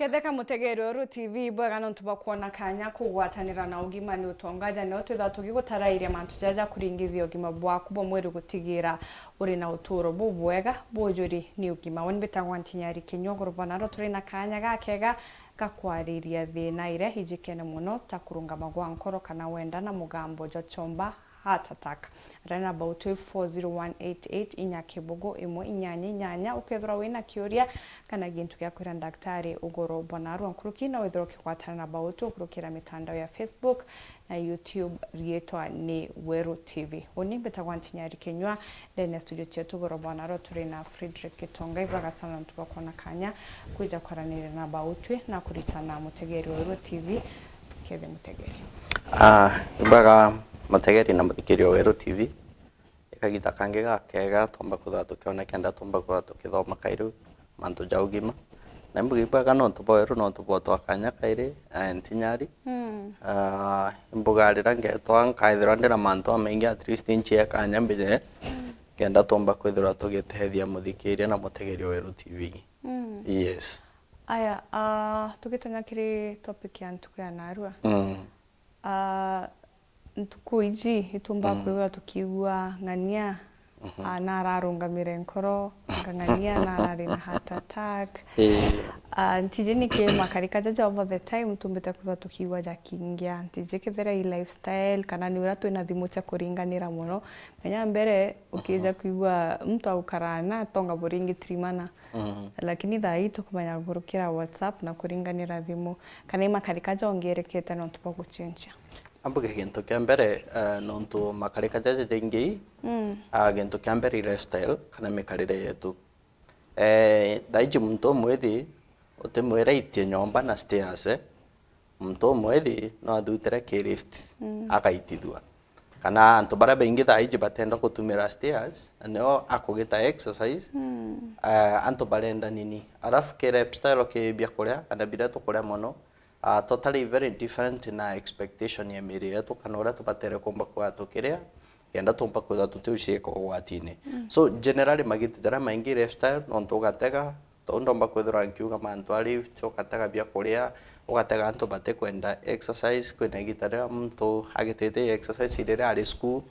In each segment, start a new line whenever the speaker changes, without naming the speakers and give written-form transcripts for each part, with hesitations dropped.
Ketheka mutegeri oru TV bwega no tuba kuona kanya kugwatanira na Ugima ni Utonga no twitha tugigutaraire mantu jaja kuringithia Ugima bwaku bo mwiri gutigira uri na uturo bubwega bujuri ni Ugima woni betagwa ntinyari kinyogoro bonaro turi na kanya gakega gakwariria thina ire hijikene muno ta Kurungama Gwa Nkoro kana wenda na mugambo jochomba heart attack rana about 40188 inya kibugo imwe inyanya ukethura wina kiuria kana gintu gya kwira daktari ugoro bonaru nkuruki na withro kikwatana about ukurukira mitandao ya Facebook na YouTube rietwa ni Weru TV oni betagwa ntinyari kenywa ndene studio chetu ugoro bonaru turi na Frederick Kitonga ibaga sana ntuba kona kanya kuja kwaranira na about na kuritana mutegeri Weru TV kebe mutegeri
ibaga mutegeri na muthikiri Weru TV ikagita kange gakega tomba kutha tukiona kenda tomba kutha tukithoma kairu mantu ja Ugima na mbugibaga no tuboeru no tuboto akanya kaire ntinyari imbugarira ngetwa nkaithira ndira mantu amengi at least inchi akanya mbije kenda tomba kwithira tugitethia muthikiri na mutegeri Weru TV yes
aya tukitonya kiri topic ya ntuku ya narua ntuku iji itumba kwithira tukiugua ngania nararungamire nkoro ngania narari na heart attack ntije nike makarika jaja over the time tumbita kuza tukiugua jakingia ntije kethera i lifestyle kana ni ura twina thimu cha kuringanira muno menya mbere ukija kuigua mtu aukarana tonga buringi trimana lakini thai tukumanya gurukira WhatsApp na kuringanira thimu kana makarika jongerekete no tupa guchenja
ambuge gintu kya mbere nontu makarika jaje dengi gintu kya mbere lifestyle kana mikarire yetu daiji muntu mwethi utemwera itie nyomba na stairs muntu mwethi no adutere ke lift akaitithua kana antu bara bengi daiji batenda kutumira stairs no akugita exercise antu barenda nini alafu ke lifestyle ke bia kuria kana bira to kuria mono totally very different na expectation ya miri yetu kana ura tubatere komba kwa tukiria yenda tumpa kwa tutushie kwa watine so generally magitira maingi lifestyle nonto gatega tondomba kwithura nkiuga mantu ali chokatega bia kuria ugatega antu bate kwenda exercise kwenda gitara mtu agitete exercise ile ali school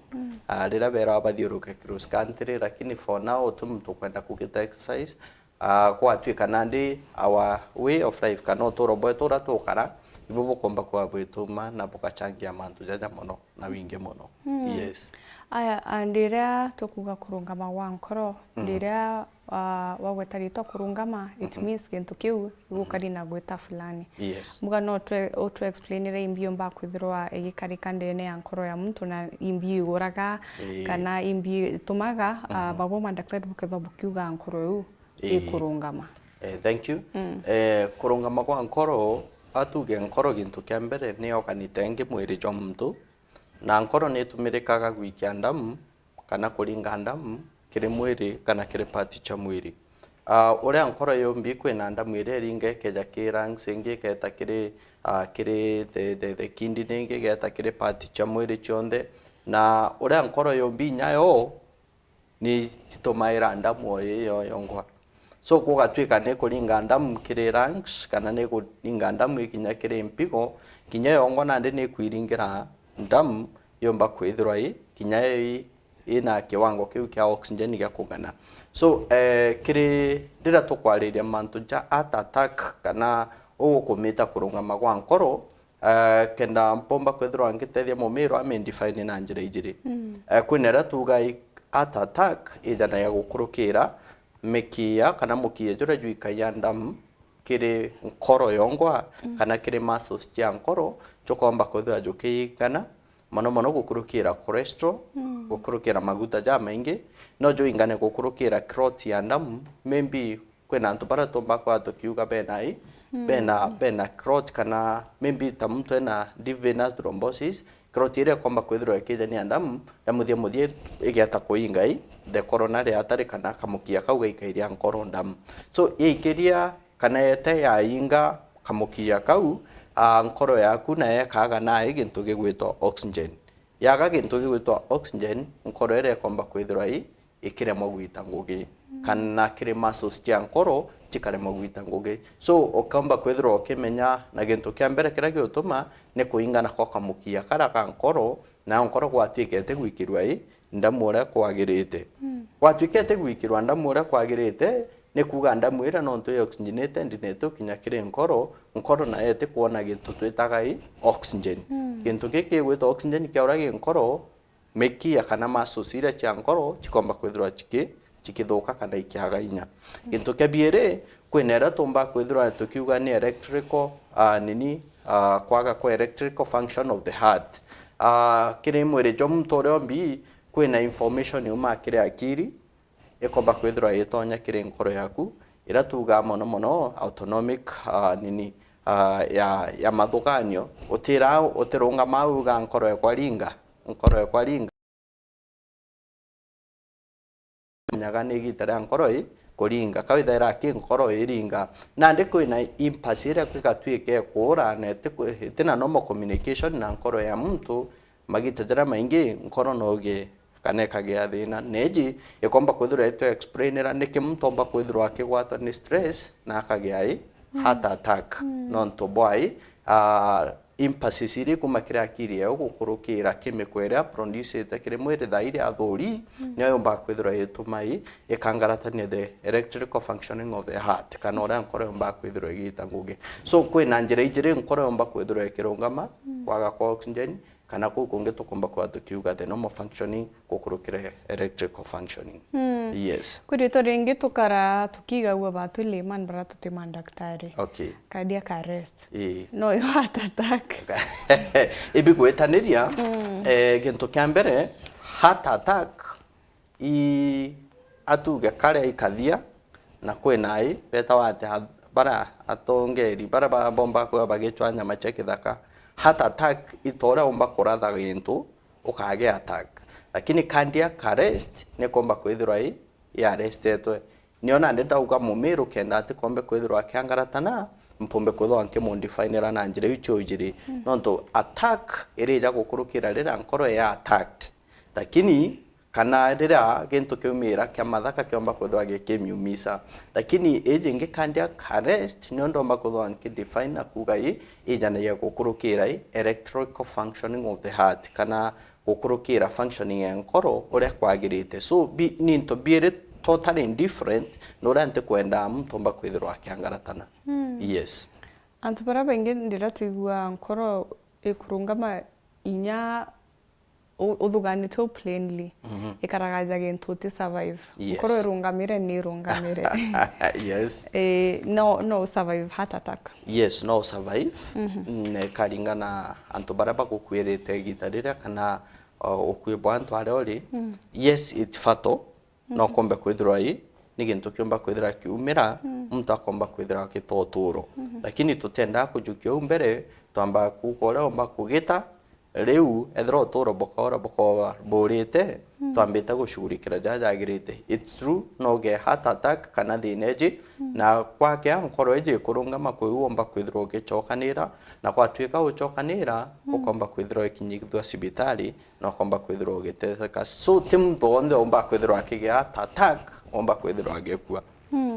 alira bera abadhiuruke cross country lakini for now tumtu kwenda kugita exercise kwa twika nandi our way of life kana turobo tura tukara ibubu komba kwa bwituma na bukachangia mantu jaja mono na winge mono yes
aya andira tukuga Kurungama Gwa Nkoro ndira wagwetari to kurungama it means gintu kiu gukari na gweta fulani
yes
muga no to explainire imbio mba kwithirwa igikarika ndene ya nkoro ya muntu na imbio iguraga kana imbio tumaga babo mandakred buketho bukiuga nkoro yu Kurungama
thank you Kurungama Gwa Nkoro atuge nkoro gintu kya mbere ni okanitengi mwiri jwa muntu na nkoro ni tumirikaga gwikia ndamu kana kuringa ndamu kiri mwiri kana kiri pati cha mwiri uria nkoro yombi kwina ndamu ire ringe keja kirang singi keta kiri kiri the kidney keta kiri pati cha mwiri chonde na uria nkoro yombi nyayo ni titomaira ndamu yo yongwa so kugatwika ne kuringa ndamu kiri ranks kana ne kuringa ndamu ikinya kiri mpigo kinya yongo nande ne kwiringira ndamu yomba kwithirwa kinya ina kiwango kiu kia oxygen ya kugana so kiri ndira tukwariria mantu ja heart attack kana ugukumita Kurungama Gwa Nkoro kenda mpomba kwithirwa ngitethia mumiro amendefine na njira ijiri kwinera tuga heart attack ijana ya gukurukira mekia kana mukia jura juika ya ndamu kiri nkoro yongwa kana kiri muscles ya nkoro chokomba kwithirwa jukigana mono gukurukira cholesterol gukurukira maguta ja maingi no jo ingane gukurukira clot ya ndamu maybe kwena antu bara tomba kwa tukiuga benai bena clot kana maybe tamuntu ena deep venous thrombosis clot ile kwamba kwithirwa ikija ni ndamu ya muthie igiata kuingai the coronary artery kana kamukia kau gaikairia nkoro ndamu so ikiria kana yete ya inga kamukia kau nkoro yaku na yakaga na igintu gigwitwa oxygen yaga gintu gigwitwa oxygen nkoro ire komba kwithirwa ikire mogwita ngugi kana kiri muscles cia nkoro chikarema gwita ngugi. So okamba kwithira okimenya na gintu kia mbere kira giutuma ni kuingana kwa kamukia kara ka nkoro na nkoro gwatuikete gwikirwa ndamu uria kwagirite. Gwatuikete gwikirwa ndamu uria kwagirite ni kuga ndamu ira no ntu oxygenated neto kinya kiri nkoro na yete kuona gintu twitaga oxygen. Gintu giki gwita oxygen kia uragi nkoro mekia kana muscles ira cia nkoro chikomba kwithirwa chikithuka kana ikiaga inya. Gintu kia biere kwinera tumba kwithirwa tukiuga ni electrical kwaga kwa electrical function of the heart. Kiri mwiri jo muntu uria ombi kwina information yuma kiri akiri ikomba kwithirwa itonya kiri nkoro yaku ira tuga mono autonomic ya mathuganio utirunga mauga nkoro ekwaringa nyaga ni gitara nkoro kuringa kawitha ira ki nkoro iringa na ndi kwina impasire kwikatuike kura na tina normal communication na nkoro ya muntu magita jara maingi nkoro noge kaneka gia thina neji ikomba kwithira ito explainera niki muntu omba kwithira akigwata ni stress na akagia heart attack non to boy impasisiri kumakira akiri ya gukurukira chemical ira produce kiri mwiri thairi athuri niyo omba kwithira itumai ikangaratania the electrical functioning of the heart kana ora nkoro omba kwithira igita ngugi. So kwina njira ijiri nkoro omba kwithira ikirungama kwaga kwa oxygen kana kungi tukomba kwa tukiuga the normal functioning gukurukira electrical functioning. Yes.
Kurito ringi tukara tukiga uwa batu leman barato timan daktari.
Okay.
Cardiac arrest. No yo heart attack.
Ibi gwetaniria gintu kia mbere heart attack atuge kare ikathia na kwina beta wate bara atongeri bara bomba kwa bagechwa nyama chekithaka. Heart attack itora omba kuratha gintu ukage attack, lakini cardiac arrest ne komba kwithirwa ya arrestetwe niona ndenda uga mumiru kenda ati kombe kwithirwa akiangaratana mpombe kwithwa nke mondifinera na njire icho ijiri nonto attack irija gukurukira rira nkoro ya attacked, lakini kana rira gintu kiumira kia mathaka kiomba kwithwa gikimiumisa, lakini ejinge cardiac arrest niondo omba kwithwa nke define kuga ijana ya gukurukira electrical functioning of the heart kana gukurukira functioning ya nkoro uria kwagirite. So ninto biere totally different norante kwenda muntu omba kwithirwa akiangaratana. Yes.
Antu bara bengi ndira tuigua nkoro ikurungama inya uthuganitwo plainly ikaragaja gintu ti survive. Nkoro irungamire ni irungamire.
Yes.
No survive heart attack.
Yes, no survive. Ne karingana antu bara bagukwirite gitarira kana okwibwa antu areori. Yes, it's fatal. No kombe kwithirwa ni gintu kiomba kwithira kiumira muntu akomba kwithira kitoturo, lakini tutenda kujukio umbere twamba kukora omba kugita riu ethro toro bokora borite twambita gushurikira jajagirite. It's true no ge heart attack kana thineji na kwake nkoro eje kurungama kwiyomba kwithirwa gichokanira na kwatuika uchokanira ukomba kwithirwa ikinyithwa sibitari na ukomba kwithirwa giteseka. So tim bonde omba kwithirwa akigia heart attack omba kwithirwa agekua.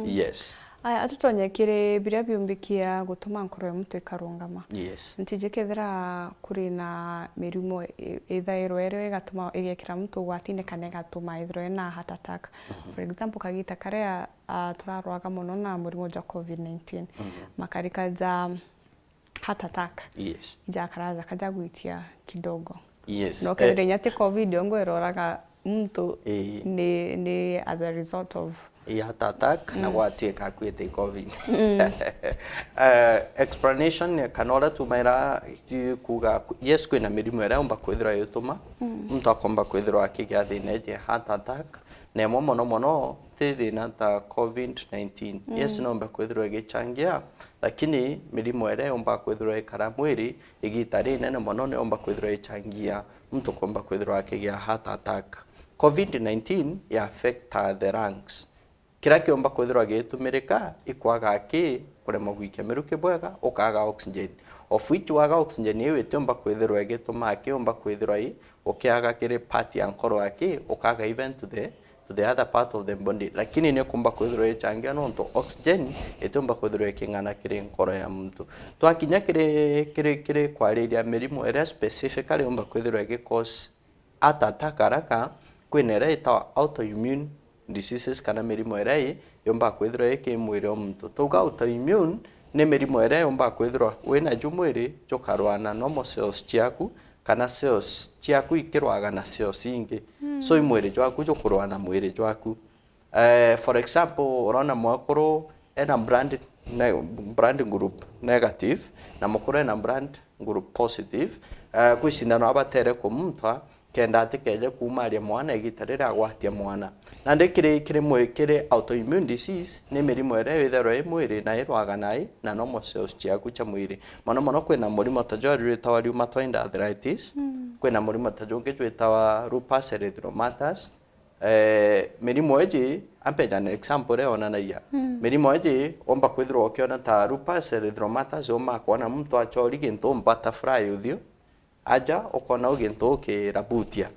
Yes.
Aya atutonye kire biria biumbikia gutuma nkoro ya muntu ikarungama.
Yes.
Ntije kethira kuri na mirimu ithairo ero igatuma igekira muntu gwatine kana igatuma ithiro na heart attack. For example kagita karea turarwaga muno na murimu ja COVID-19 makarika ja heart attack.
Yes.
Ja karaza kaja gwitia kidogo.
Yes.
No kethira nyate COVID ngo eroraga muntu ni as a result of
heart attack na gwatieka kwite COVID. Explanation kanora tumaira kuga yes kwina mirimu ira omba kwithira yutuma muntu akomba kwithira akigia thineje heart attack na mono thina ta COVID-19. Yes no omba kwithira gichangia, lakini mirimu ira omba kwithira ikara mwiri igitari nene mono ne omba kwithira ichangia muntu komba kwithira akigia heart attack. COVID-19 ya affect the lungs. Kira kiomba kwithirwa gitumirika ikwaga ki kurema gwikia miruki bwega ukaga oxygen of which waga oxygen iwe tiomba kwithirwa igituma ki omba kwithirwa ukiaga kiri part ya nkoro yake ukaga even to to the other part of the body, lakini ni kumba kwithirwa ichangia no to oxygen itumba kwithirwa iking'ana kiri nkoro ya muntu twakinya kiri kwariria mirimo area specifically umba kwithirwa igicause heart attack haraka kwina area itawa autoimmune diseases kana mirimo area yomba kwithirwa ikimwire muntu tuga autoimmune ni mirimo area yomba kwithirwa wina jumwiri jokarwana normal cells chiaku kana cells chiaku ikirwaga na cells ingi so imwiri jwaku jokurwa na mwiri jwaku for example urona mwakuru ena brand group negative na mukuru ena brand group positive kwishindana abatere ku muntu kenda atikeje kumaria mwana igitarira gwatia mwana na ndikiri autoimmune disease ni mirimo ere itherwa imwiri na irwaga nai na normal cells chiaku cha mwiri mono kwina murimo ta jori tawa rheumatoid arthritis kwina murimo ta jonge jwetawa lupus erythematosus mirimo eji ampeja an example re ona naia mirimo eji omba kwithirwa ukiona ta lupus erythematosus oma kwana mtu achori gintu butterfly uthio aja ukona ugintu kirabutia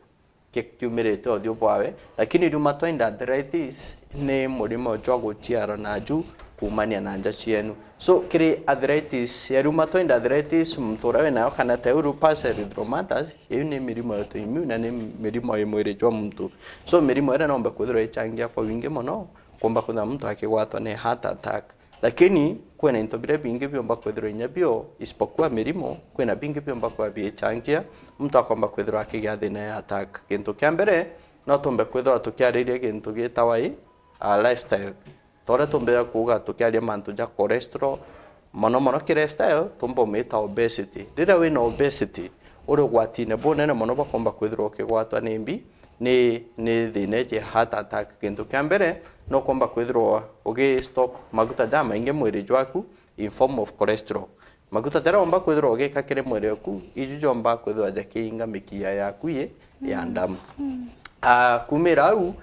kiumirite uthio bwawe lakini rheumatoid arthritis ni murimo jwa gutiara na ju kumania na nja cienu so kiri arthritis ya rheumatoid arthritis mtura we nayo kana ta lupus erythematosus iyo ni mirimo ya autoimmune na ni mirimo ya mwiri jwa muntu so mirimo ere nomba kwithirwa ichangia kwa wingi muno kumba kuna mtu akigwatwa ni heart attack lakini kwena into bire bingi byomba kwithirwa inyabio isipokuwa mirimo kwena bingi byomba kwa biechangia mtu akomba kwithirwa akigia thina ya attack kintu kia mbere no tumbe kwithirwa tukiariria kintu gitawa lifestyle tore tumbe kuga tukiaria mantu ja cholesterol mono ki lifestyle tumbo meta obesity rira wina obesity uri gwatine bonene mono bakomba kwithirwa ukigwatwa ni mbi ni thina je heart attack kintu kia mbere no komba kwithirwa ugi stock maguta ja maingi mwiri jwaku in form of cholesterol maguta jara omba kwithirwa ugika kire mwiri waku iju jomba kwithirwa jakinga mikia yaku ya ndamu kumira au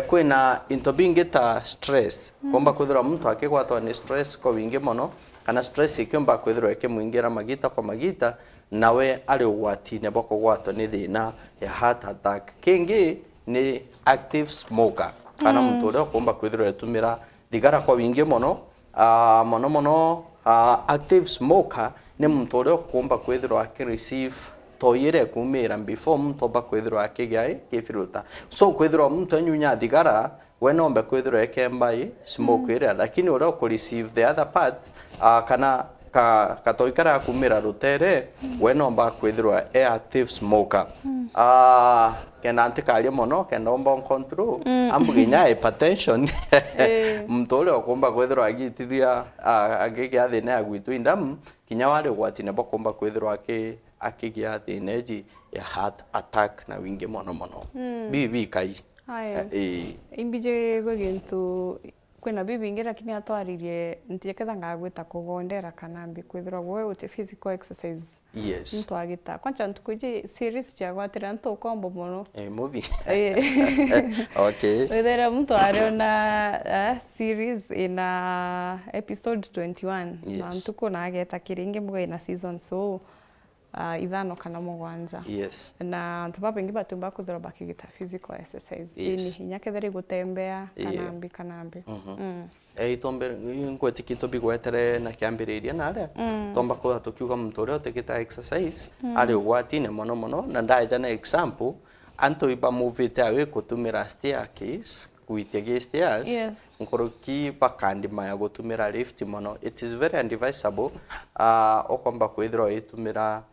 kwina into bingi ta stress komba kwithirwa mtu akigwatwa ni stress kwa wingi mono kana stress ikiomba kwithirwa ikimwingira magita kwa magita nawe ari ugwatine boko gwatwa ni thina ya heart attack kingi ni active smoker kana mtu uri komba kwithirwa etumira thigara kwa wingi mono mono active smoker ni mtu uri komba kwithirwa akireceive toyire kumira before mtu ba kwithirwa akigai kifiruta so kwithirwa mtu anyunya thigara we nombe kwithirwa ekembai smoke ire lakini uri ku receive the other part kana katoikara kumira rutere we nomba kwithirwa active smoker kena antikalia mono kena omba control ambuginya hypertension mtu uri okomba kwithirwa agitithia agigia thina ya gwitu indamu kinya wari gwatine bokomba kwithirwa akigia thina eji ya heart attack na wingi mono bibi kai
aya imbije gwegintu kwina bibi ingi lakini atwaririe ntieketha ngagwita kugondera kana mbi kwithirwa we uti physical exercise
yes
mtu agita kwanza ntukuji series ya gwatira ntu kombo mono
movie okay
wethera mtu ariona series ina episode 21
yes.
na ntuko na ageta kiringi mbuga ina season so ithano kana mugwanja
yes
na ntuba bengi batumba kuthira bakigita physical exercise
yes.
Ini hinya ketheri gutembea kana mbi
itombe ngwetikito bigwetere na kiambiriria na aria tomba ko tukiuga muntu uria utikita exercise ari ugwatine mono na ndaja na example anto iba movie ta we kutumira staircase kuitia stairs
yes.
nkoroki bakandi maya gutumira lift mono it is very advisable okomba kwithira itumira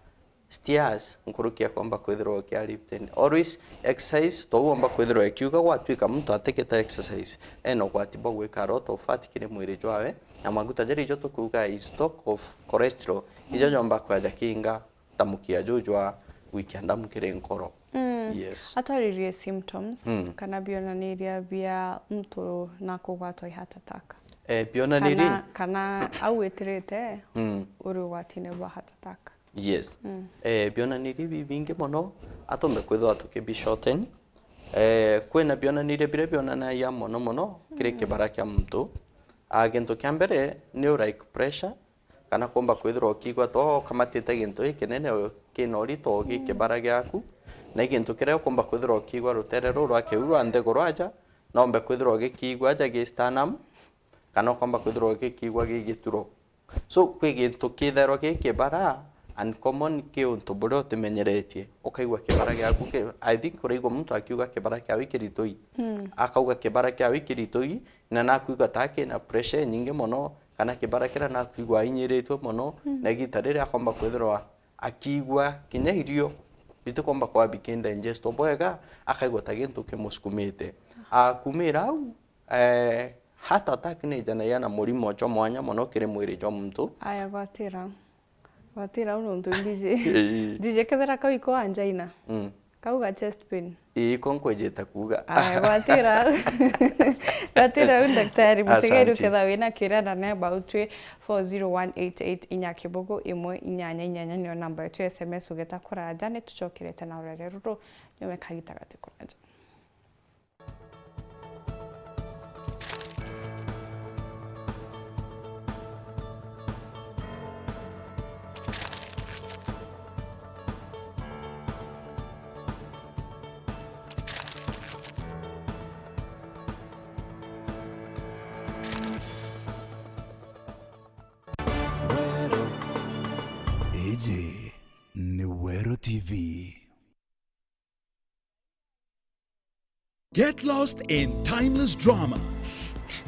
stairs nkoroki akomba kwithira kia lift always exercise to omba kwithira ikiuga gwatuika muntu ateketa exercise eno gwatibo gwika lot of fat kire mwiri jwawe na maguta jeri joto kuga is stock of cholesterol ijo jomba kwa jakinga tamukia jojwa weekend amukire nkoro yes
atwaririe symptoms kana bionaniria bia mtu na kugwatwa heart attack
bionaniri
kana au etirete uri gwatine bwa heart attack
yes bionaniri bingi mono atombe kwithwa tukibishoten kwena bionaniri bire bionana ya mono kire kibara kia mtu agento kia mbere neurite pressure kana komba kwithwa kigwa to kamatite gintu ikinene kinori to gikibara giaku na igintu kiria komba kwithwa kigwa rutere ruru akeurwa ndego rwaja nombe kwithirwo gikigwa ja gisternum kana kwamba kwithirwo gikigwa gigituro. So kwi gintu kitherwo gikibara uncommon ki untu bure utimenyeretie ukaigwa kibara gyaku I think uraigwa muntu akiuga kibara kya wikiritoi akauga kibara kya wikiritoi na nakuiga take na pressure nyingi muno kana kibara kira nakuigwa inyiritwe muno na gitarire akomba kwithirwa akigwa kinya irio bitu kwamba kwa bikinda ingesto bwega akaigwa ta gintu kimuskumite akumira au hata attack ni jana yana murimo cho mwanya muno kiri mwiri jo muntu
aya gwatira untu DJ kethera kawiko anjaina kauga chest pain
konkwejeta kuga
aya gwatira daktari mutegeru ketha wina kirana na about 40188 inyakibogo imwe inyanya inyanya niyo namba yetu SMS ugeta kuraja ne tuchokirete na urere ruru nyome kagitagati kuraja.
Nuero TV. Get lost in timeless drama.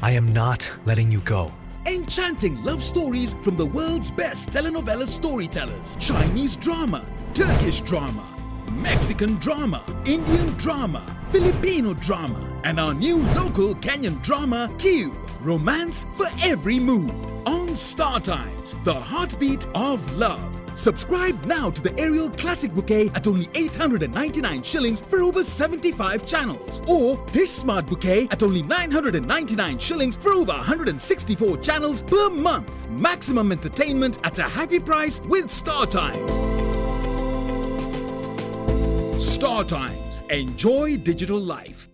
I am not letting you go.
Enchanting love stories from the world's best telenovela storytellers. Chinese drama, Turkish drama, Mexican drama, Indian drama, Filipino drama, and our new local Kenyan drama, Q. Romance for every mood. On Star Times, the heartbeat of love. Subscribe now to the Ariel Classic Bouquet at only 899 shillings for over 75 channels. Or Dish Smart Bouquet at only 999 shillings for over 164 channels per month. Maximum entertainment at a happy price with Star Times. Star Times. Enjoy digital life.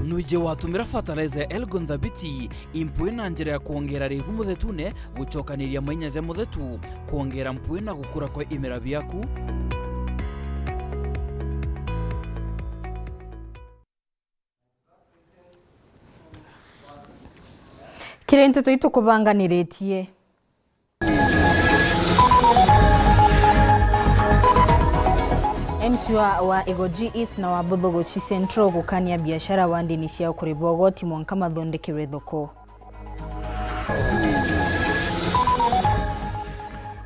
Nuje watumira fertilizer Elgon Dhabiti impwe na njira ya kuongera rigu muthetune gucokaniria mainyaja muthetu kuongera mpwe na gukura kwa imera biaku.
Kirente tuito kubanganiretie MC wa Egoji East na wa Budhogochi Central gukania biashara wandi ni cia kuribwa goti mwanka mathondekere thoko.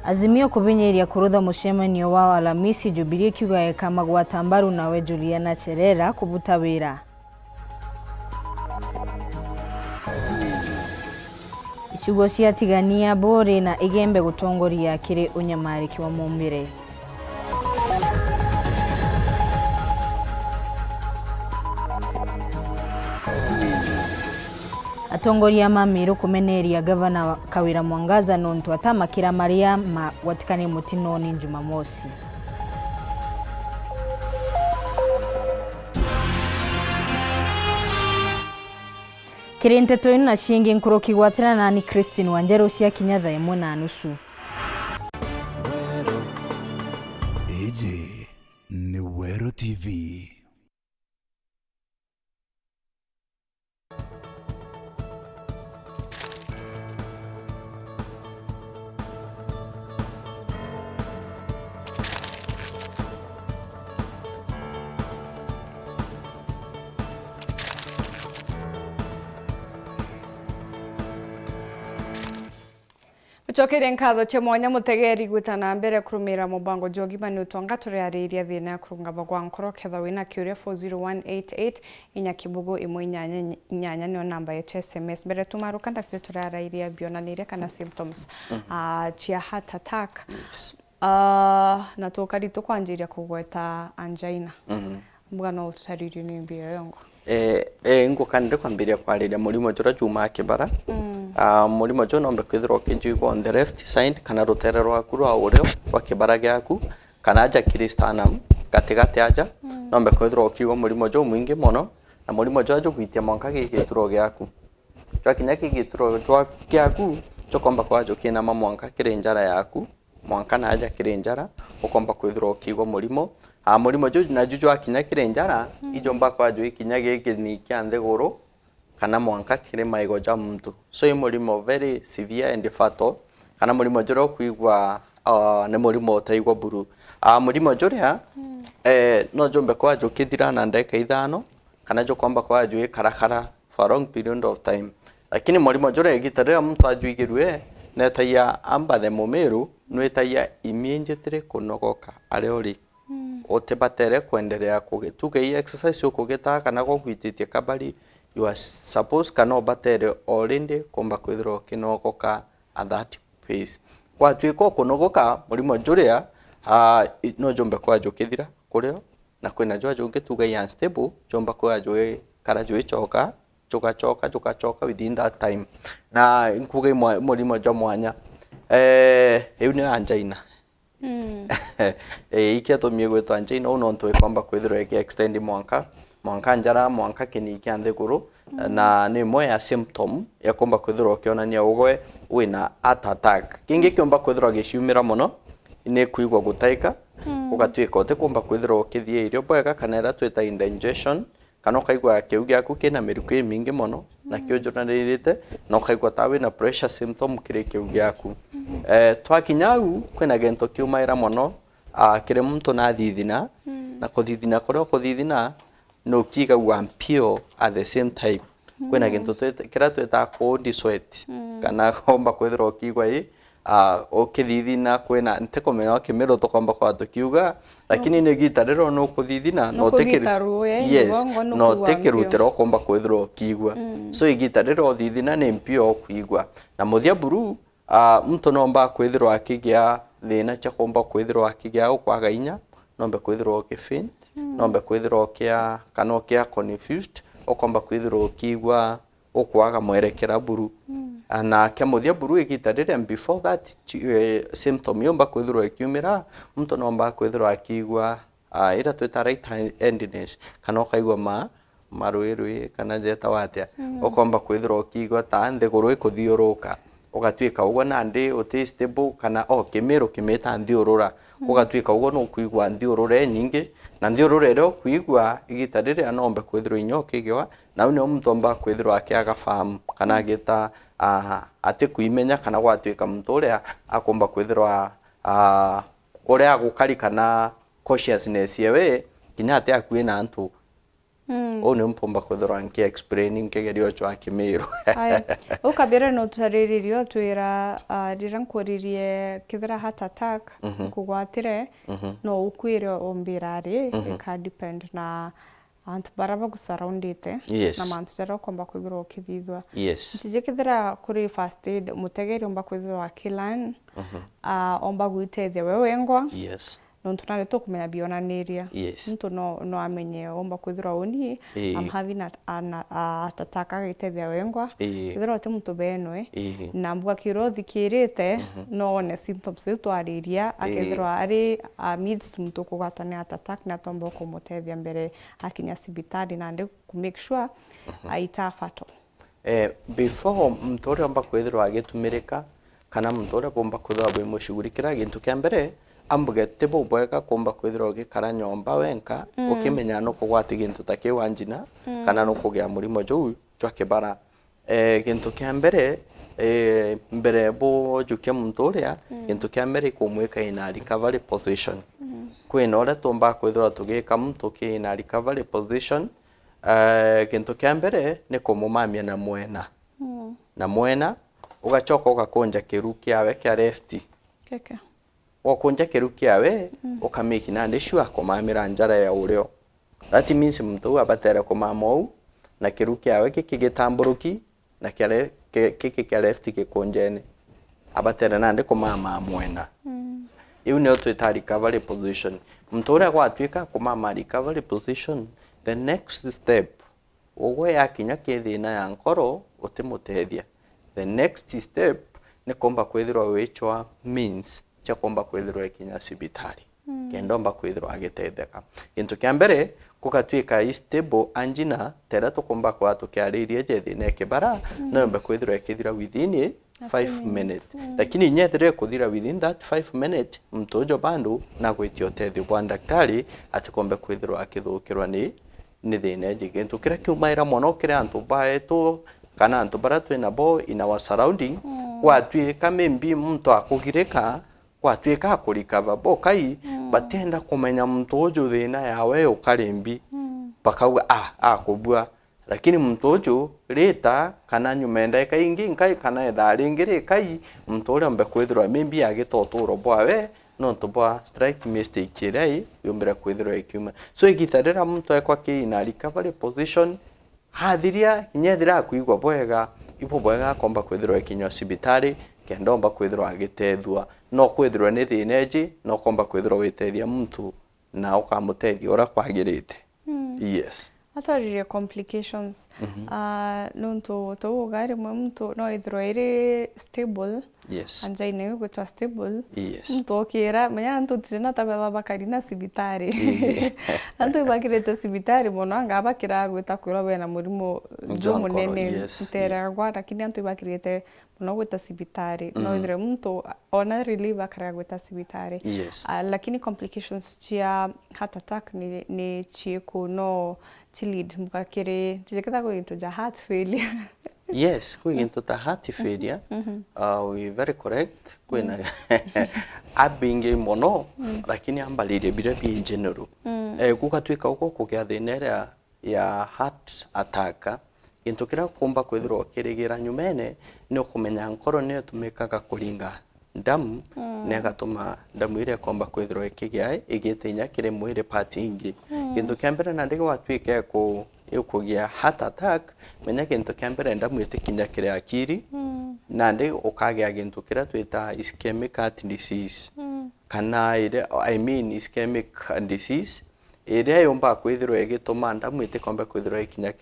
Azimio kubinyeria kurutha mucemanio wa Alamisi Jubilee kiuga eka magwata mbaru nawe Juliana Cherera kubuta wira. Icigo cia tigania bore na igembe gutongoria kiri unyamariki wa mumbire. Atongoria mamiru kumeneria gavana Kawira Mwangaza nontu atamakira maria watikane mutino ni Jumamosi. Kirente toinu na shingi nkuro kigwatira na ni Christine Wanjeru cia kinya thaa 1:30.
Eje Nuero TV.
Chokere nkatho che mwanya mutegeri gwitana mbere kurumira mubango Ugima ni Utonga turiariria thina ya Kurungama Gwa Nkoro ketha wina kiuria 40188 inyakibugo imwe inyanya ni namba yetu SMS mbere tumaruka ndafite turiariria bionanire kana symptoms chia heart attack na tokari to kwanjiria kugweta angina mbwana utaririo ni mbio yongo
ngo kande kwambiria kwariria murimo jora juma kibara murimo jo nombe kwithirwo kinjigwo on the left side kana rutere rwaku rwa urio rwa kibara gyaku kana aja kristanum gatigati aja nombe kwithirwo kiwo murimo jo mwingi muno na murimo jo ajo gwitia monka gigituro gyaku twakinya kigituro twa gyaku jo komba kwajo kina mamwanka kirenjara yaku mwanka na aja kirenjara ukomba kwithirwo kiwo murimo Murimo jo na juju akinya kirenjara ijomba kwa jo ikinya geke ni kyanze goro kana mwanka kire maigo ja muntu so murimo very severe and fatal kana murimo joro kuigwa ne murimo taigwa buru murimo joria no jombe kwa jo kidira na ndeka ithano kana jo kwamba kwa jo karakara for a long period of time lakini murimo joria gitarira muntu ajuigirwe netaya amba the momeru nwetaya imienjetere kunogoka areori otebatere kuendelea kugituge hii exercise ukugita kana gugwititie kabari you are supposed kana batere already komba kwithiro kinogoka at that pace kwa twiko kunogoka murimo juria no jombe kwa jukithira kurio na kwina jwa jungi tuga ya unstable jomba kwa jwe kara jwe choka choka within that time na nkuge murimo jwa mwanya ni anjaina ikia to miego to anjaina uno nto ikomba kwithiro eke extend mwanka njara mwanka kini kyanthe guru na ni mo ya symptom ya komba kwithiro kionania ugwe wina heart attack kingi kiomba kwithiro giciumira muno ni kuigwa gutaika ugatwika uti komba kwithiro kithie irio bwega kana era twita indigestion kana ukaigwa kiu giaku kina miruko mingi muno na kio jonaririte na ukaigwa tawe na pressure symptom kire kiu giaku twakinyau kwina gento kiumaira muno kire muntu na thithina na kuthithina kurio kuthithina no kiga wampio at the same time kwina gento kira twita cold sweat kana komba kwithiro kigwa okithithina kwina ntekomenya kimero to komba kwa tukiuga lakini ne gitarero no kuthithina no tekiru yes no tekirutero komba kwithiro kigwa so igitarero thithina ne mpio kuigwa na muthia buru muntu nomba kwithiro akigia thina cha komba kwithiro akigia ukwaga inya nombe kwithiro kifaint nombe kwithiro kia kana kia confused okomba kwithiro kigwa okwaga mwerekera buru na kemuthia buru igitarire before that symptom yomba kwithiro ikiumira muntu nomba kwithiro akigwa ira twita right handedness kana ukaigwa maruirui kana jeta watia okomba kwithiro kigwa ta nthi guru ikuthiuruka ugatwika ugo na ndi uti stable kana kimero kimeta nthiurura ugatwika ugo no kuigwa nthiurure nyingi na nthiurure ro kuigwa igitarire anombe kwithiro inyokigiwa na une mtomba kwithiro akiaga farm kana gita ati kuimenya kana gwatwika muntu uria akomba kwithirwa uria gukari kana consciousness yewe kinya ati akuina antu one mpomba kwithirwa nki explaining kegerio chwa kimiro
ukabira no tutariririo twira rira nkoririe kithira heart attack kugwatire no ukwire ombirari ka depend na antu baraba gusaraundite na mantu jara komba kwithirwa ukithithwa tije kithira kuri first aid mutegeri omba kwithirwa kilan omba gwitethia wewe ngwa no tunare to kumenya bionaniria ntu no amenye omba kwithirwa oni I'm having a attack gitethia wengwa kithira te muntu benwe na mbwa kirothi kirite no one symptoms twariria akithirwa ari midst muntu kugatana attack na tombo kumutethia mbere akinya sibitari na ndi ku make sure aita fato
before muntu uri omba kwithirwa agitumirika kana muntu uri omba kwithirwa bwe mushugurikira gintu kya mbere ambugete bwega komba kwithirwa gikara nyomba wenka ukimenya no kugwati gintu takiwanjina kana no kugia murimo jo chwa kibara gintu kya mbere mbere bo juke muntu uria gintu kya mbere kumweka ina recovery position kwina ora tomba kwithirwa tugika muntu ki ina recovery position gintu kya mbere ni kumumamia na mwena ugachoka ugakonja kiru kiawe kya left wakonja kiru kiawe ukamiki na ndishu akomamira njara ya urio that means muntu abatera komamo na kiru kiawe kigitamburuki na kile kya left kikonjene abatera nande komama mwena iu ne twita recovery position muntu uria gwatwika komama recovery position the next step ogwe yakinya kithina ya nkoro utimutethia the next step ni komba kwithirwa wichwa means cha komba kwithirwa ikinya sibitari kendomba kwithirwa agitetheka gintu kya mbere kugatwika stable angina tera tukomba kwa tukiaririe jethi ne kibara nomba kwithirwa ikithira within 5 minutes lakini nyethere kuthira within that 5 minutes mtojo bandu na gwitio tethio bwa daktari atikombe kwithirwa akithukirwa ni thina jigentu kira kiumaira mono kira antu baeto kana antu bara twina bo in our surrounding gwatuika membi muntu akugirika gwatuika akurikava bo kai batenda kumenya mtojo thina yawe ukarembi bakauga akubua lakini mtojo leta kana nyumenda kaingi nkai kana etharingire kai mtore mbe kwithirwa membi agitoturo bwawe no tobwa strike mistake kirai yombera kwithirwa ikiuma so igitarira muntu ekwa kina recovery position hathiria nyethira kuigwa bwega ipo bwega komba kwithirwa ikinywa sibitari kendomba kwithirwa agitethwa no kwithirwa ni thineji no komba kwithirwa witethia muntu na ukamutethia ora kwagirite yes
ataririe complications nuntu tugari mwe muntu no ithirwa iri stable
yes
anjaina yo gutwa stable
yes
muntu okira menya antu tina tabela bakari na sibitari antu bakirete sibitari mono anga bakira gwita kwira wena murimo jo munene ntera gwa lakini antu bakirete mono gwita sibitari no ithire muntu ona relieve akara gwita sibitari lakini complications chia heart attack ni chieko no chilid mukakire tijeketa ko into ja heart failure
yes we into the heart failure we very correct kwena abinge mono lakini ambalire bira bi in general kukatwika uko kugia thina ya heart attack into kira kumba kwithirwa kirigira nyumene ni kumenya nkoro ni tumikaga kuringa damu ne gatuma damu ile komba kwithirwa ikigia igitinya kire mwire part ingi into kambere na ndege watwike ko ukugia heart attack menya kintu kambere damu itikinya kire akiri na ndege ukagia kintu kira twita ischemic heart disease kana ile ischemic disease ile yomba kwithirwa igituma damu itikomba kwithirwa ikinya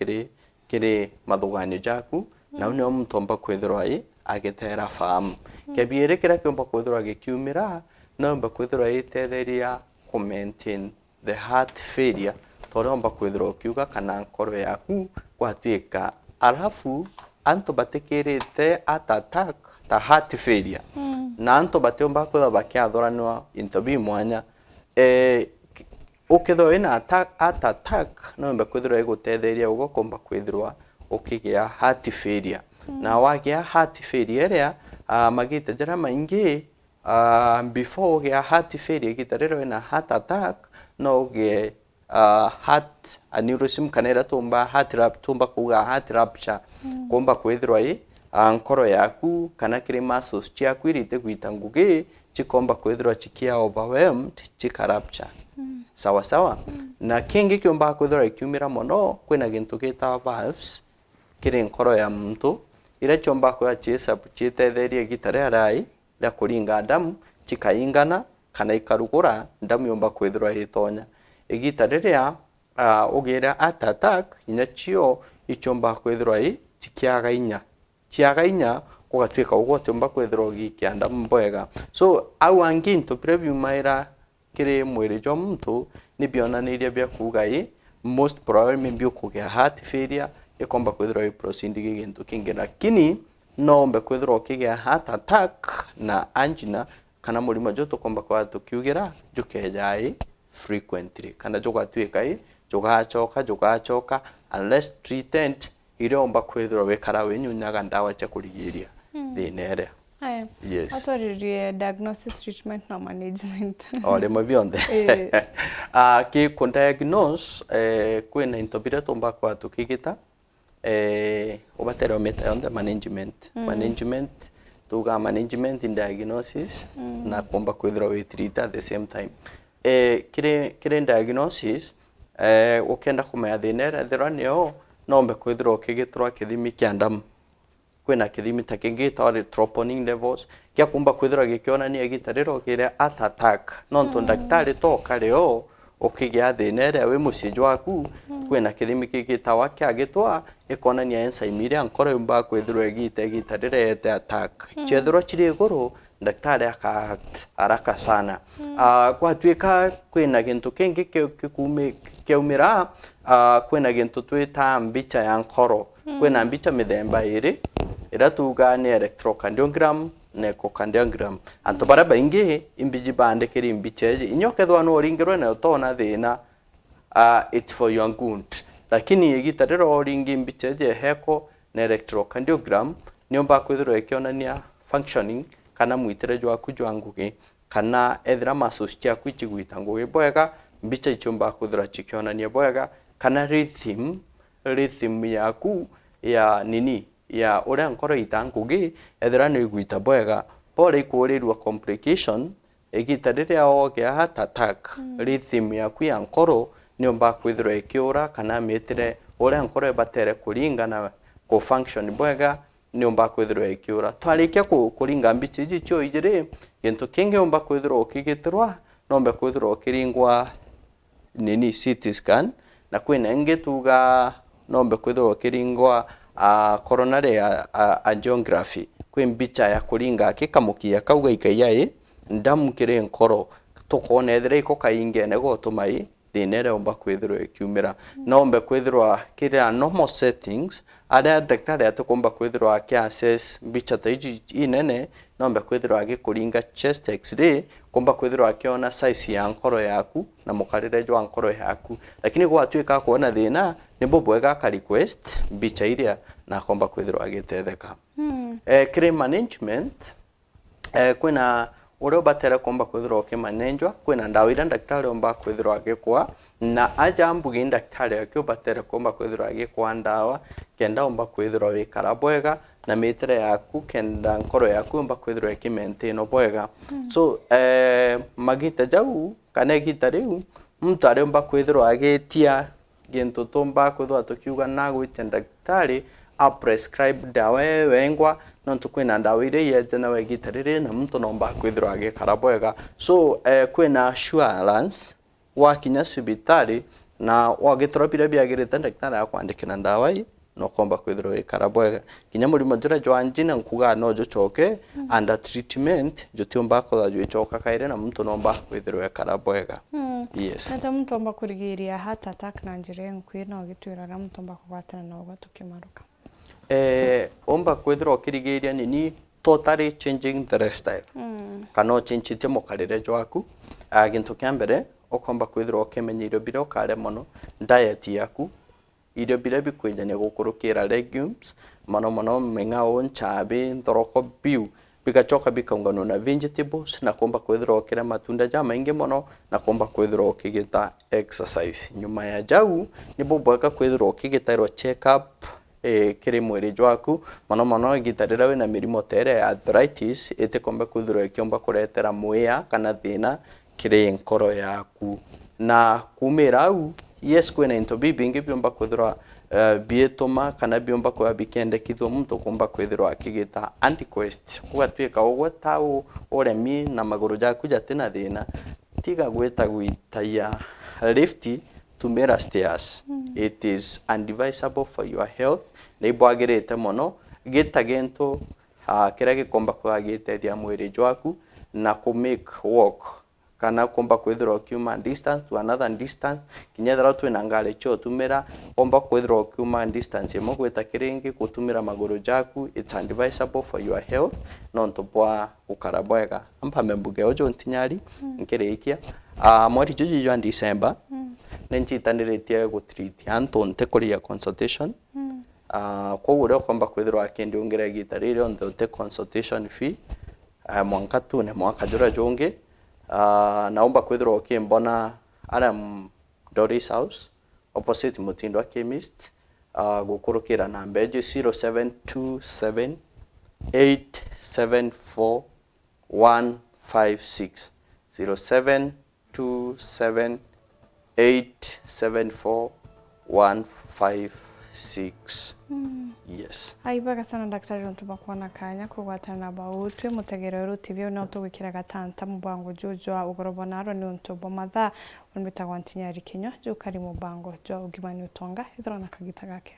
kire mathuganio jaku na unyo mtomba kwithirwa agitera fahamu kebiere kira kiomba kwithirwa gikiumira no mba kwithirwa itetheria ku maintain the heart failure toromba kwithirwa kiuga kana nkoro yaku gwatwika alafu anto batekirite attack ta heart failure na anto batomba kwithirwa bakiathoranwa interview mwanya ukithwa ina attack no mba kwithirwa igutetheria ugokomba kwithirwa ukigia heart failure na wagia heart failure ya magita jara maingi before ugia heart failure gitarero ina heart attack no uge heart aneurysm kanera tumba heart rupture tumba kuga heart rupture komba kwithirwa nkoro yaku kana kiri muscles chiaku irite gwita ngugi chikomba kwithirwa chikia overwhelmed chikarupture sawa sawa na kingi kiomba kwithirwa ikiumira mono kwina gintu gita valves kiri nkoro ya muntu ira chomba kwa chisa chitetheria gitare arai la kuringa damu chikaingana kana ikarugura damu yomba kwithirwa itonya igitare ria ugira attack ina chio ichomba kwithirwa chikiaga inya kugatwika ugo chomba kwithirwa gikia damu mbwega so au anginto preview maira kiri mwiri jo muntu ni bionaniria bya kuga most probably maybe kugia heart failure ikomba kwithirwa proceed gigintu kingi lakini no mbe kwithirwa kigia heart attack na angina kana murimo joto komba kwa tukiugira jukejai frequently kana jogatwika jogachoka unless treated ile omba kwithirwa wekara wenyunyaga ndawa cha kurigiria thinere yes
atwaririe diagnosis treatment na management
ole mabionde ki ku diagnose kwina intobira tomba kwa tukigita ubatero meta on the management tuga management in diagnosis na komba kwithirwa we treat at the same time kire diagnosis ukenda kumenya thinere thiranio nombe kwithirwa kigitrwa kithimi kia ndamu kwina kithimi ta kingi ta troponin levels kia kumba kwithirwa gikionania gitariro kire attack nonto daktari to kareo ukigia thinere we musiju waku kwina kithimi kigitawa kia gitwa ikonania enzyme ire nkoro yumba kwithirwa gitarire ete attack chethirwa chiri iguru daktari akact haraka sana gwatwika kwina gintu kingi kiumira kwina gintu twita mbicha ya nkoro kwina mbicha mithemba iri ira tuga ni electrocardiogram na echocardiogram anto bara baingi imbiji bande kiri imbicheje inyoke thwa no ringirwe na utona thina it's for your good lakini igitarira oringi imbicheje heko na electrocardiogram niomba kwithirwa ikionania functioning kana mwitire jwa kujwa ngugi kana ethira muscles ciaku iciguita ngugi bwega mbicha ichumba kwithirwa chikionania bwega kana rhythm yaku ya nini ya uria nkoro ita ngugi ethira ni iguita bwega pole ikurirwa complication igita riria ogea heart attack rhythm yaku ya nkoro niomba kwithirwa ikiura kana mitire uria nkoro ibatere kuringana ko function bwega niomba kwithirwa ikiura twarikia kuringa mbichi iji cio ijiri gintu kingi omba kwithirwa ukigitirwa nombe kwithirwa ukiringwa nini CT scan na kwina ingi tuga nombe kwithirwa ukiringwa coronary angiography kwi mbicha ya kuringa kikamukia kauga ikaiai ndamu kiri nkoro tukona ethira iko kaingene gotumai thinere omba kwithirwa ikiumira nombe kwithirwa kira normal settings aria daktari atukomba kwithirwa akiassess mbicha ta iji inene nombe kwithirwa agikuringa chest x-ray komba kwithirwa akiona size ya nkoro yaku na mukarire jwa nkoro yaku lakini gwatuika kuona thina nimbo bwega ka request mbicha iria na komba kwithirwa agitetheka kire management kwina uria batera komba kwithirwa ukimanenjwa kwina ndawa ira daktari omba kwithirwa agikwa na aja mbugi daktari akio batera komba kwithirwa agikwa ndawa kenda omba kwithirwa wikara bwega na mitire yaku kenda nkoro yaku omba kwithirwa ikimaintain bwega so magita jau kana gita riu mtu ari omba kwithirwa agitia gintu tomba kwithirwa tukiuga na gwite daktari a prescribe dawa wengwa nontu kwina ndawa ire yeje na wegita riri na mtu nomba kwithirwa agikara bwega so kwina assurance wakinya cibitari na wagitropire biagirite daktari akwandikira ndawa i no komba kwithirwa wikara bwega kinya murimo jira jwanjina nkuga no jochoke under treatment jotiomba ko jochoka kaire na mtu nomba kwithirwa wikara bwega yes
nata mtu omba kurigiria heart attack na njire nkwina ogitwira mtu omba kugwatana na ugatukimaruka
omba kwithirwa ukirigiria nini totally changing the lifestyle kana uchinchite mukarire jwaku gintu kia mbere ukomba kwithirwa ukimenya irio bira ukare mono diet yaku irio bira bikwijania gukurukira legumes mono meng'ao nchabi thoroko biu bigachoka bikaungano na vegetables na komba kwithirwa ukira matunda ja maingi mono na komba kwithirwa ukigita exercise nyuma ya jau ni bobweka kwithirwa ukigitairwa check up kiri mwiri jwaku mono gitarira wina mirimo tere arthritis itikomba kwithirwa ikiomba kuretera muya kana thina kiri nkoro yaku na kumira au yes kwina into bingi biomba kwithirwa bietoma kana biomba kwa bikende kitho mtu komba kwithirwa akigita antiquest kugatwika ugwe tau uremi na maguru jaku jatina thina tiga gweta gwitaya lifti tumira stairs it is unadvisable for your health neibwagirite mono gita gento kira gikomba kwa gitethia mwiri jwaku na ku make walk kana komba kwithirwa kuma distance to another distance kinyethera twina ngari cho tumira komba kwithirwa kuma distance imo gweta kiringi kutumira maguru jaku it's unadvisable for your health nonto bwa ukara bwega ampame mbuge ojo ntinyari nkirikia mweri juju jwa December nenchitaniritie gutreat anto nte kuria consultation kwa ure komba kwithirwa kindi ungire gitarire on the consultation fee mwanka tu ne mwaka jura jonge naomba kwithirwa kimbona aram Doris House opposite Mutindo Chemist gukurukira na mbeje 0727 874 156 0727 874 156 yes
aibaga sana daktari ntuma kuona kanya kugwatana bautwe mutegerero TV no tugikira gatanta mubango jojo ugorobonaro ni untobo matha unbitagwa ntinyari Kenya jo kari mubango jo Ugima ni Utonga ithirona kagita gake